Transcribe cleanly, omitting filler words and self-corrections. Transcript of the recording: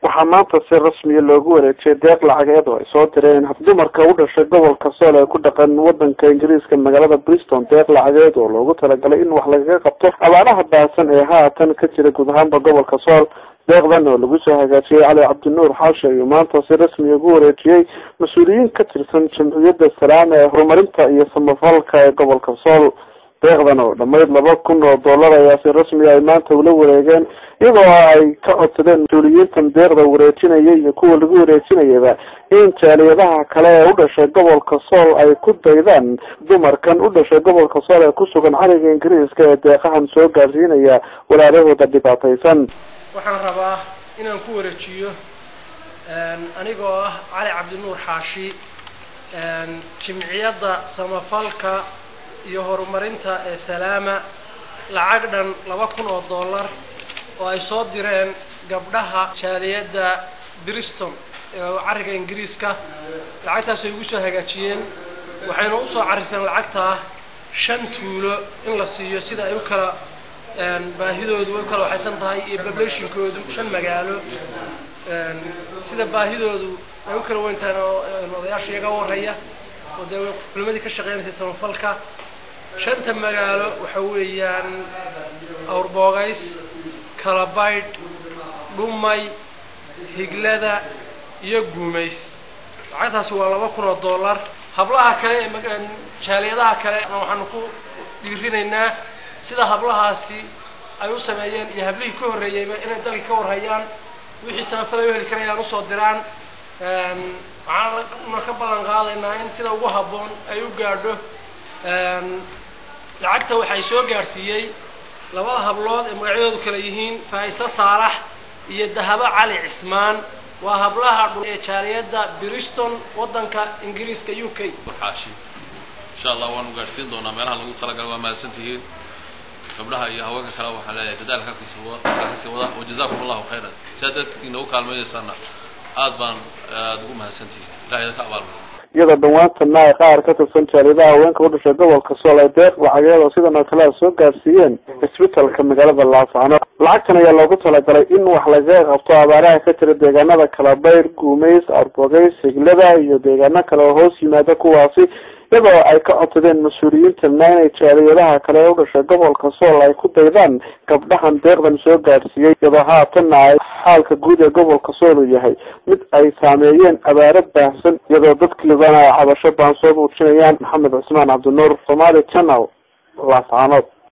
waxaa maanta si rasmi loogu wareejiyay deeq lacageed oo ay soo direen dumarka u dhashay gobolka Sool ee ku dhaqan wadanka Ingiriiska magaalada Bristol. Deeq lacageed oo loogu talagalay in wax laga qabto abaaraha baasan ee haatan ka jira guud ahaan gobolka Sool. deeqdan oo lagu soo hagaajiyay Cali Cabdinuur Xaashi iyo maanta si rasmi ugu wareejiyay mas'uuliyiin ka tirsan jamciyadda Salaam ee horumarinta iyo samafalka ee gobolka Sool. deeqdan oo dhammayd $2,000 ayaa si rasmi ah maanta ula wareegeen iyadoo ay ka codsadeen mas'uuliyiintan deeqda wareejinaya iyo kuwa lagu wareejinayaba in jaaliyadaha kale ee u dhashay gobolka Sool ay ku daydaan dumarkan u dhashay gobolka Sool ee ku sugan cariga Ingiriiska ee deeqahan soo gaarsiinaya walaalahooda dhibaataysan. waxaan rabaa inaan ku wareejiyo anigoo ah Cali Cabdinuur Xaashi jamciyadda samafalka iyo horumarinta ee Salaama lacag dhan $2,000 oo ay soo direen gabdhaha jaaliyadda Bristol ee cariga Ingiriiska. lacagtaas ay ugu soo hagaajiyeen waxayna u soo carifeen lacagta 5 tuulo in la siiyo sida ay u kala baahidoodu way kala waxaysan tahay iyo populationkoodu 5 magaalo sida baahidoodu ay u kala weyntaan oo odayaasha iyaga warhaya oo dawladda ka shaqeynaysa samafalka 5 magaalo waxa weeyaan Awrbogays, Kalabayd, Dhumay, Higlada iyo Guumays. lacagtaas waa $2,000. hablaha kale ee jaaliyadaha kale waxaan ku dhiirinaynaa sida hablahaasi ay u sameeyeen iyo hablihii ka horeeyayba inay dalka ka warhayaan wixii samafal ay heli karayaan u soo diraan. waxaan ka ballan qaadaynaa in sida ugu habboon ay u gaadho. lacagta waxay soo gaarsiiyay 2 hablood ee magacyadoodu kala yihiin Faayisa Saalax iyo Dahaba Cali Cismaan. waa hablaha ee jaaliyadda Bristol wadanka Ingiriiska UK. Xaashi insha Allah waan u gaarsiin doonaa meelaha lagu talagalay. waa mahadsantihiin gabdhaha iyo haweenka kale. waxaan leeyahay dadaalka halkiisa wada oo jazaakumullahu khayran. saadadkiina u kaalmeeysana aad baan ugu mahadsantihiin. ilaahay ka abaalmariyo. iyadoo dhawaantana ay qaar ka tirsan jaaliyadaha haweenka u dhashay gobolka Sool ay deeq lacageed oo sidan oo kale soo gaarsiiyeen isbitaalka magaalada Laascaanood. lacagtan ayaa loogu talagalay in wax laga qabto abaaraha ka jira deegaanada Kalabayd, Guumays, Awrbogays, Higlada iyo deegaano kale oo hoos yimaada kuwaasi iyadoo ay ka codsadeen mas'uuliyiinta inay jaaliyadaha kale u dhashay gobolka Sool ay ku daydaan gabdhahan deeqdan soo gaarsiiyay. iyadoo haatan ay xaalka guud ee gobolka Sool uu yahay mid ay saameeyeen abaaro baahsan iyadoo dadkiibana cabasho baan soo muujinayaan. Maxamed Cismaan Cabdinuur, Somali Channel, Laascaanood.